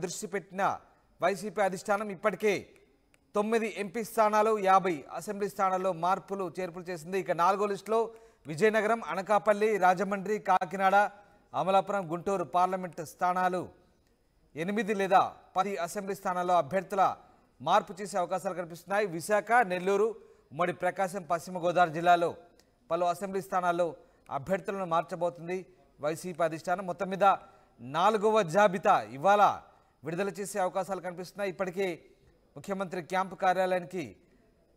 దృష్టి పెట్టిన వైసీపీ అధిష్టానం ఇప్పటికే 9 ఎంపీ స్థానాలు 50 అసెంబ్లీ స్థానాల్లో మార్పులు చేర్పులు చేసింది. ఇక 4వ లిస్టులో విజయనగరం, అనకాపల్లి, రాజమండ్రి, కాకినాడ, అమలాపురం, గుంటూరు పార్లమెంట్ స్థానాలు 8 లేదా 10 అసెంబ్లీ స్థానాల్లో అభ్యర్థుల మార్పు చేసే అవకాశాలు కనిపిస్తున్నాయి. విశాఖ, నెల్లూరు, ఉమ్మడి ప్రకాశం, పశ్చిమ గోదావరి జిల్లాలో పలు అసెంబ్లీ స్థానాల్లో అభ్యర్థులను మార్చబోతుంది వైసీపీ అధిష్టానం. మొత్తం మీద 4వ జాబితా ఇవాళ విడుదల చేసే అవకాశాలు కనిపిస్తున్నాయి. ఇప్పటికే ముఖ్యమంత్రి క్యాంపు కార్యాలయానికి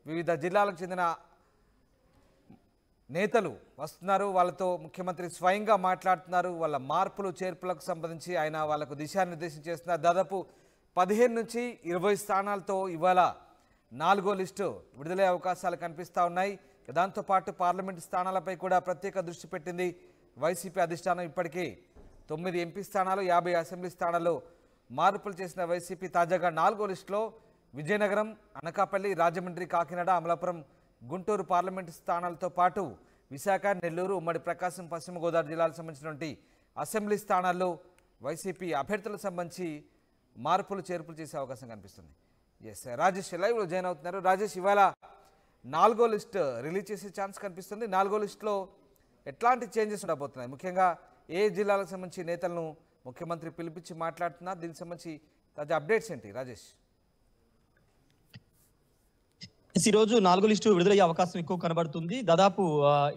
వివిధ జిల్లాలకు చెందిన నేతలు వస్తున్నారు. వాళ్ళతో ముఖ్యమంత్రి స్వయంగా మాట్లాడుతున్నారు. వాళ్ళ మార్పులు చేర్పులకు సంబంధించి ఆయన వాళ్ళకు దిశానిర్దేశం చేస్తున్నారు. దాదాపు 15 నుంచి 20 స్థానాలతో ఇవాళ 4వ లిస్టు విడుదలయ్యే అవకాశాలు కనిపిస్తూ ఉన్నాయి. దాంతోపాటు పార్లమెంటు స్థానాలపై కూడా ప్రత్యేక దృష్టి పెట్టింది వైసీపీ అధిష్టానం. ఇప్పటికే 9 ఎంపీ స్థానాలు 50 అసెంబ్లీ స్థానాల్లో మార్పులు చేసిన వైసీపీ తాజాగా 4వ లిస్టులో విజయనగరం, అనకాపల్లి, రాజమండ్రి, కాకినాడ, అమలాపురం, గుంటూరు పార్లమెంటు స్థానాలతో పాటు విశాఖ, నెల్లూరు, ఉమ్మడి ప్రకాశం, పశ్చిమ గోదావరి జిల్లాలకు సంబంధించినటువంటి అసెంబ్లీ స్థానాల్లో వైసీపీ అభ్యర్థులకు సంబంధించి మార్పులు చేర్పులు చేసే అవకాశం కనిపిస్తుంది. ఎస్, రాజేష్ లైవ్లో జాయిన్ అవుతున్నారు. రాజేష్, ఇవాళ 4వ లిస్ట్ రిలీజ్ చేసే ఛాన్స్ కనిపిస్తుంది. 4వ లిస్టులో ఎట్లాంటి చేంజెస్ ఉండబోతున్నాయి? ముఖ్యంగా ఏ జిల్లాలకు సంబంధించి నేతలను ముఖ్యమంత్రి పిలిపించి మాట్లాడుతున్నారు? దీనికి సంబంధించి తాజా అప్డేట్స్ ఏంటి రాజేష్? ఈ రోజు 4వ లిస్టు విడుదలయ్యే అవకాశం ఎక్కువ కనబడుతుంది. దాదాపు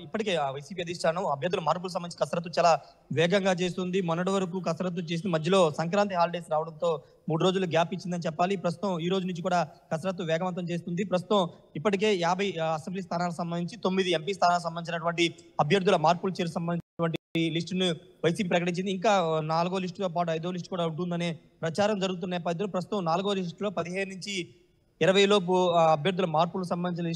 ఇప్పటికే వైసీపీ అధిష్టానం అభ్యర్థుల మార్పులకు సంబంధించి కసరత్తు చాలా వేగంగా చేస్తుంది. మొన్నటి వరకు కసరత్తు చేసిన మధ్యలో సంక్రాంతి హాలిడేస్ రావడంతో 3 రోజులు గ్యాప్ ఇచ్చిందని చెప్పాలి. ప్రస్తుతం ఈ రోజు నుంచి కూడా కసరత్తు వేగవంతం చేస్తుంది. ప్రస్తుతం ఇప్పటికే 50 అసెంబ్లీ స్థానాలకు సంబంధించి 9 ఎంపీ స్థానాలకు సంబంధించినటువంటి అభ్యర్థుల మార్పులు చేసి సంబంధించినటువంటి లిస్టును వైసీపీ ప్రకటించింది. ఇంకా 4వ లిస్టుతో పాటు 5వ లిస్టు కూడా ఉంటుందనే ప్రచారం జరుగుతున్న నేపథ్యంలో ప్రస్తుతం 4వ లిస్టులో 15 నుంచి 20 లోపు అభ్యర్థుల మార్పులకు సంబంధించిన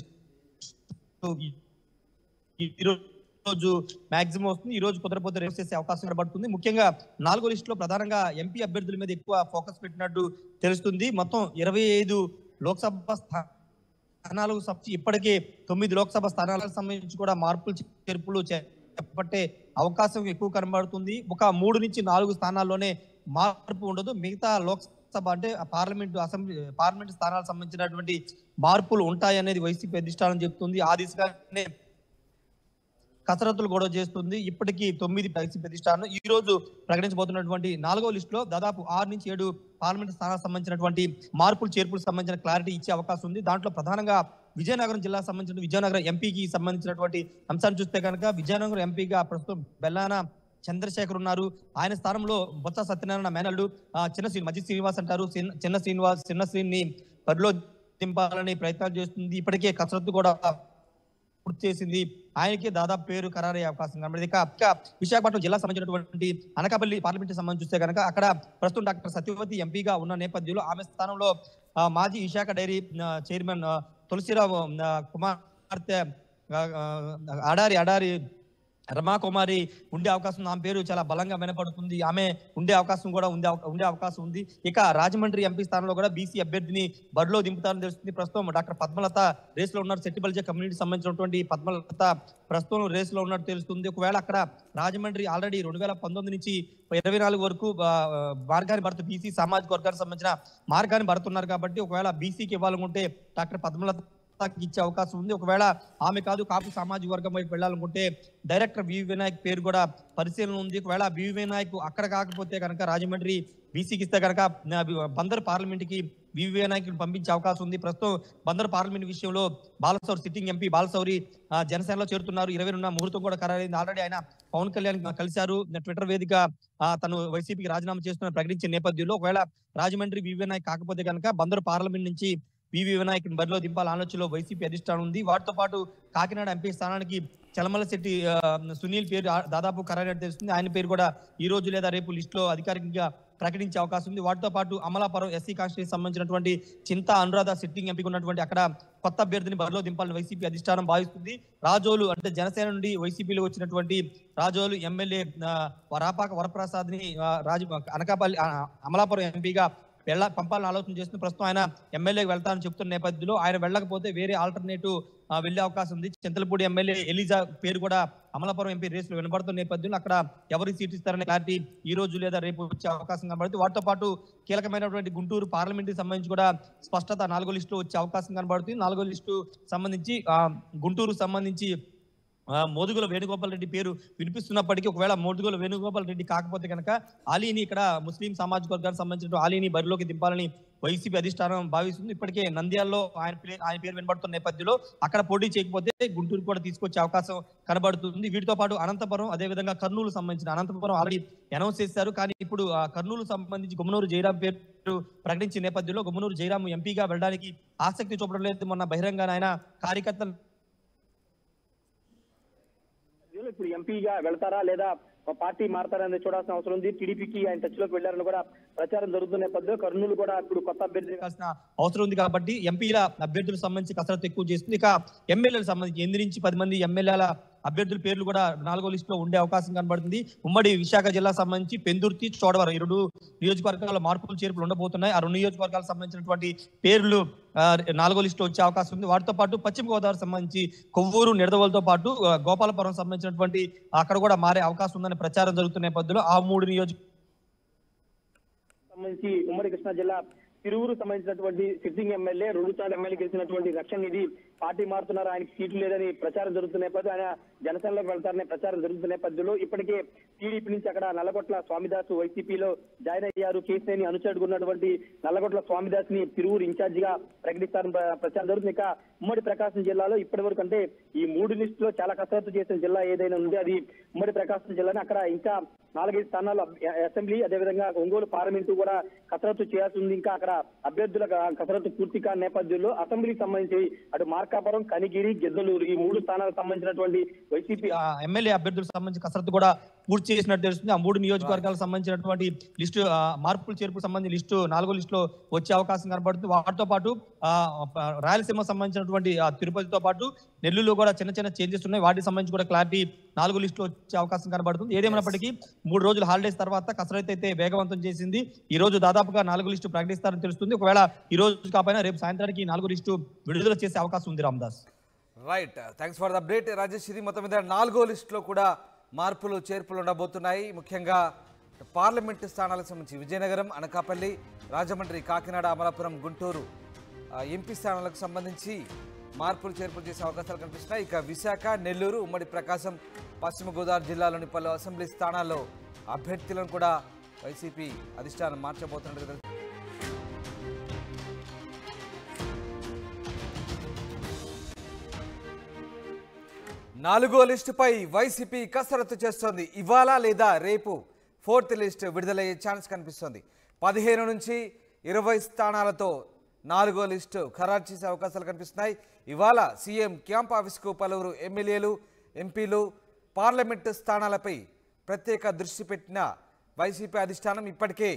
ఈ రోజు మాక్సిమం వస్తుంది. ఈ రోజు కుదరపోతే రేపు చేసే అవకాశం కనబడుతుంది. ముఖ్యంగా 4వ లిస్టులో ప్రధానంగా ఎంపీ అభ్యర్థుల మీద ఎక్కువ ఫోకస్ పెట్టినట్టు తెలుస్తుంది. మొత్తం 25 లోక్సభ స్థానాలకు సంబంధించి ఇప్పటికే 9 లోక్సభ స్థానాలకు సంబంధించి కూడా మార్పులు చేర్పులు చేపట్టే అవకాశం ఎక్కువ కనబడుతుంది. ఒక 3 నుంచి 4 స్థానాల్లోనే మార్పు ఉండదు. మిగతా లోక్సభ అంటే పార్లమెంట్ స్థానాలకు సంబంధించినటువంటి మార్పులు ఉంటాయనేది వైసీపీ అధిష్టానం చెప్తుంది. ఆ దిశగానే కసరత్తులు కూడా చేస్తుంది. ఇప్పటికీ 9 వైసీపీ అధిష్టానం ఈ రోజు ప్రకటించబోతున్నటువంటి 4వ లిస్టులో దాదాపు 6 నుంచి 7 పార్లమెంట్ స్థానాలకు సంబంధించినటువంటి మార్పులు చేర్పులకు సంబంధించిన క్లారిటీ ఇచ్చే అవకాశం ఉంది. దాంట్లో ప్రధానంగా విజయనగరం జిల్లాకు సంబంధించిన విజయనగరం ఎంపీకి సంబంధించినటువంటి అంశాన్ని చూస్తే కనుక విజయనగరం ఎంపీగా ప్రస్తుతం బెల్లాన చంద్రశేఖర్ ఉన్నారు. ఆయన స్థానంలో బొత్స సత్యనారాయణ మేనల్లుడు మధ్య శ్రీనివాస్ అంటారు. చిన్న శ్రీని బరిలో దింపాలని ప్రయత్నాలు చేస్తుంది. ఇప్పటికే కసరత్తు కూడా పూర్తి చేసింది. ఆయనకే దాదాపు పేరు ఖరారయ్యే అవకాశం కనబడింది. ఇక విశాఖపట్నం జిల్లా సంబంధించినటువంటి అనకాపల్లి పార్లమెంట్ సంబంధించి చూస్తే కనుక అక్కడ ప్రస్తుతం డాక్టర్ సత్యవతి ఎంపీగా ఉన్న నేపథ్యంలో ఆమె స్థానంలో మాజీ విశాఖ డైరీ చైర్మన్ తులసిరావు కుమార్తె అడారి రమాకుమారి ఉండే అవకాశం, ఆమె పేరు చాలా బలంగా వినపడుతుంది. ఆమె ఉండే అవకాశం కూడా ఉండే అవకాశం ఉంది. ఇక రాజమండ్రి ఎంపీ స్థానంలో కూడా బీసీ అభ్యర్థిని బరిలో దింపుతారని తెలుస్తుంది. ప్రస్తుతం డాక్టర్ పద్మలత రేసులో ఉన్నారు. సెట్టిబల్జ కమ్యూనిటీ సంబంధించినటువంటి పద్మలత ప్రస్తుతం రేసులో ఉన్నట్టు తెలుస్తుంది. ఒకవేళ అక్కడ రాజమండ్రి ఆల్రెడీ 2019 నుంచి 24 వరకు మార్గాన్ని భర్త బీసీ సామాజిక వర్గానికి సంబంధించిన మార్గాన్ని భరుతున్నారు. కాబట్టి ఒకవేళ బీసీకి ఇవ్వాలనుకుంటే డాక్టర్ పద్మలత ఇచ్చే అవకాశం ఉంది. ఒకవేళ ఆమె కాదు కాపు సామాజిక వర్గం వైపు వెళ్ళాలనుకుంటే డైరెక్టర్ వివి వినాయక్ పేరు కూడా పరిశీలన ఉంది. ఒకవేళ వివి వినాయక్ అక్కడ కాకపోతే కనుక రాజమండ్రి బీసీకి ఇస్తే కనుక బందర్ పార్లమెంట్ కి వివి వినాయక్ పంపించే అవకాశం ఉంది. ప్రస్తుతం బందర్ పార్లమెంట్ విషయంలో బాలశౌరి సిట్టింగ్ ఎంపీ బాలశౌరి జనసేనలో చేరుతున్నారు. 22 ముహూర్తం కూడా ఖరారైంది. ఆల్రెడీ ఆయన పవన్ కళ్యాణ్ కలిశారు. ట్విట్టర్ వేదిక తను వైసీపీకి రాజీనామా చేస్తున్న ప్రకటించిన నేపథ్యంలో ఒకవేళ రాజమండ్రి వివి వినాయక్ కాకపోతే కనుక బందర్ పార్లమెంట్ నుంచి వివి వినాయక్ బరిలో దింపాల ఆలోచనలో వైసీపీ అధిష్టానం ఉంది. వాటితో పాటు కాకినాడ ఎంపీ స్థానానికి చలమలశెట్టి సునీల్ పేరు దాదాపు ఖరారైనట్టు తెలుస్తుంది. ఆయన పేరు కూడా ఈ రోజు లేదా రేపు లిస్టులో అధికారికంగా ప్రకటించే అవకాశం ఉంది. వాటితో పాటు అమలాపురం ఎస్సీ కాన్స్టిట్యూన్సీ సంబంధించినటువంటి చింతా అనురాధ సిట్టింగ్ ఎంపీకి ఉన్నటువంటి అక్కడ కొత్త అభ్యర్థిని బరిలో దింపాలని వైసీపీ అధిష్టానం భావిస్తుంది. రాజోలు అంటే జనసేన నుండి వైసీపీలో వచ్చినటువంటి రాజోలు ఎమ్మెల్యే రాపాక వరప్రసాద్ ని అనకాపల్లి అమలాపురం ఎంపీగా పంపాలని ఆలోచన చేస్తుంది. ప్రస్తుతం ఆయన ఎమ్మెల్యేకి వెళ్తానని చెప్తున్న నేపథ్యంలో ఆయన వెళ్ళకపోతే వేరే ఆల్టర్నేటివ్ వెళ్లే అవకాశం ఉంది. చింతలపూడి ఎమ్మెల్యే ఎలిజా పేరు కూడా అమలాపురం ఎంపీ రేసులో వినబడుతున్న నేపథ్యంలో అక్కడ ఎవరికి సీట్ ఇస్తారనే క్లారిటీ ఈ రోజు లేదా రేపు వచ్చే అవకాశం కనబడుతుంది. వాటితో పాటు కీలకమైనటువంటి గుంటూరు పార్లమెంట్ కి సంబంధించి కూడా స్పష్టత 4వ లిస్టులో వచ్చే అవకాశం కనబడుతుంది. 4వ లిస్టు సంబంధించి గుంటూరు సంబంధించి మోదుగుల వేణుగోపాల్ రెడ్డి పేరు వినిపిస్తున్నప్పటికీ ఒకవేళ మోదుగుల వేణుగోపాల్ రెడ్డి కాకపోతే కనుక ఆలీని ఇక్కడ ముస్లిం సామాజిక వర్గానికి సంబంధించిన ఆలీని బరిలోకి దింపాలని వైసీపీ అధిష్టానం భావిస్తుంది. ఇప్పటికే నంద్యాలలో ఆయన పేరు వినబడుతున్న నేపథ్యంలో అక్కడ పోటీ చేయకపోతే గుంటూరు కూడా తీసుకొచ్చే అవకాశం కనబడుతుంది. వీటితో పాటు అనంతపురం అదేవిధంగా కర్నూలు సంబంధించిన అనంతపురం ఆల్రెడీ అనౌన్స్ చేశారు. కానీ ఇప్పుడు కర్నూలు సంబంధించి గుమ్మనూరు జయరాం పేరు ప్రకటించిన నేపథ్యంలో గుమ్మనూరు జయరాం ఎంపీగా వెళ్ళడానికి ఆసక్తి చూపడం లేదు. మొన్న బహిరంగ ఆయన కార్యకర్తలు ఇప్పుడు ఎంపీగా వెళ్తారా లేదా పార్టీ మారతారని చూడాల్సిన అవసరం ఉంది. టీడీపీకి ఆయన టచ్ లోకి వెళ్లారని కూడా ప్రచారం జరుగుతున్న నేపథ్యంలో కర్నూలు కూడా ఇప్పుడు కొత్త అభ్యర్థి అవసరం ఉంది కాబట్టి ఎంపీల అభ్యర్థులకు సంబంధించి కసరత్తు ఎక్కువ చేస్తుంది. ఇక ఎమ్మెల్యేలకు సంబంధించి 8 నుంచి 10 మంది ఎమ్మెల్యేల అభ్యర్థుల పేర్లు కూడా 4వ లిస్టులో ఉండే అవకాశం కనబడుతుంది. ఉమ్మడి విశాఖ జిల్లా సంబంధించి పెందుర్తి, చోడవరం ఈ 2 నియోజకవర్గాల మార్పులు చేర్పులు ఉండబోతున్నాయి. ఆ 2 నియోజకవర్గాలకు సంబంధించినటువంటి పేర్లు 4వ లిస్టులో వచ్చే అవకాశం ఉంది. వాటితో పాటు పశ్చిమ గోదావరి సంబంధించి కొవ్వూరు, నిడదవోలుతో పాటు గోపాలపురం సంబంధించినటువంటి అక్కడ కూడా మారే అవకాశం ఉందని ప్రచారం జరుగుతున్న నేపథ్యంలో ఆ 3 నియోజక సంబంధించి ఉమ్మడి కృష్ణా జిల్లా తిరువురు సంబంధించినటువంటి సిట్టింగ్ ఎమ్మెల్యే 2 సార్లు ఎమ్మెల్యే గెలిచినటువంటి రక్షణ నిధి పార్టీ మారుతున్నారు, ఆయనకి సీట్లు లేదని ప్రచారం జరుగుతున్న నేపథ్యంలో ఆయన జనసేనలోకి వెళ్తారనే ప్రచారం జరుగుతున్న నేపథ్యంలో ఇప్పటికే టీడీపీ నుంచి అక్కడ నల్లగొట్ల స్వామిదాసు వైసీపీలో జాయిన్ అయ్యారు. కేసీని అనుచరుడుకున్నటువంటి నల్లగొట్ల స్వామిదాస్ ని తిరువురు ఇన్ఛార్జ్ గా ప్రకటిస్తారని ప్రచారం జరుగుతుంది. ఇక ఉమ్మడి ప్రకాశం జిల్లాలో ఇప్పటి వరకు అంటే ఈ 3 లిస్టులో చాలా కసరత్తు చేసిన జిల్లా ఏదైనా ఉంది అది ఉమ్మడి ప్రకాశం జిల్లాని. అక్కడ ఇంకా 4-5 స్థానాలు అసెంబ్లీ అదేవిధంగా ఒంగోలు పార్లమెంటు కూడా కసరత్తు చేయాల్సి ఉంది. ఇంకా అక్కడ అభ్యర్థుల కసరత్తు పూర్తి కాని నేపథ్యంలో అసెంబ్లీకి సంబంధించి అటు మార్కాపురం, కనిగిరి, గిద్దలూరు ఈ 3 స్థానాలకు సంబంధించినటువంటి వైసీపీ ఎమ్మెల్యే అభ్యర్థులకు సంబంధించి కసరత్తు కూడా పూర్తి చేసినట్టు తెలుస్తుంది. ఆ 3 నియోజకవర్గాలకు సంబంధించినటువంటి లిస్టు మార్పులు చేర్పులకు సంబంధించి లిస్టు 4వ లిస్టులో వచ్చే అవకాశం కనబడుతుంది. వాటితో పాటు రాయలసీమ సంబంధించినటువంటి తిరుపతితో పాటు నెల్లూరులో కూడా చిన్న చిన్న చేంజెస్ ఉన్నాయి. వాటికి సంబంధించి కూడా క్లారిటీ 4వ లిస్టులో వచ్చే అవకాశం కనబడుతుంది. ఏదేమైనప్పటికీ 3 రోజుల హాలిడేస్ తర్వాత కసరత్తు అయితే వేగవంతం చేసింది. ఈ రోజు దాదాపుగా 4వ లిస్టు ప్రకటిస్తారని తెలుస్తుంది. ఒకవేళ ఈ రోజు కాకపోయినా రేపు సాయంత్రానికి 4వ లిస్టు విడుదల చేసే అవకాశం ఉంది. Ramdas right, thanks for the update Rajesh. ఇది మొత్తం మీద 4వ లిస్టులో కూడా మార్పులు చేర్పులు ఉండబోతున్నాయి. ముఖ్యంగా పార్లమెంటు స్థానాలకు సంబంధించి విజయనగరం, అనకాపల్లి, రాజమండ్రి, కాకినాడ, అమలాపురం, గుంటూరు ఎంపీ స్థానాలకు సంబంధించి మార్పులు చేర్పులు చేసే అవకాశాలు కనిపిస్తున్నాయి. ఇక విశాఖ, నెల్లూరు, ఉమ్మడి ప్రకాశం, పశ్చిమ గోదావరి జిల్లాలోని పలు అసెంబ్లీ స్థానాల్లో అభ్యర్థులను కూడా వైసీపీ అధిష్టానం మార్చబోతున్నట్టు 4వ లిస్టుపై వైసీపీ కసరత్తు చేస్తోంది. ఇవాళ లేదా రేపు 4th లిస్ట్ విడుదలయ్యే ఛాన్స్ కనిపిస్తోంది. 15 నుంచి 20 స్థానాలతో 4వ లిస్టు ఖరారు చేసే అవకాశాలు కనిపిస్తున్నాయి. ఇవాళ సీఎం క్యాంప్ ఆఫీస్కు పలువురు ఎమ్మెల్యేలు, ఎంపీలు పార్లమెంటు స్థానాలపై ప్రత్యేక దృష్టి పెట్టిన వైసీపీ అధిష్టానం ఇప్పటికే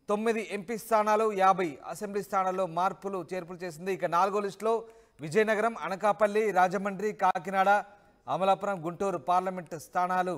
9 ఎంపీ స్థానాలు, 50 అసెంబ్లీ స్థానాల్లో మార్పులు చేర్పులు చేసింది. ఇక 4వ లిస్టులో విజయనగరం, అనకాపల్లి, రాజమండ్రి, కాకినాడ, అమలాపురం, గుంటూరు పార్లమెంటు స్థానాలు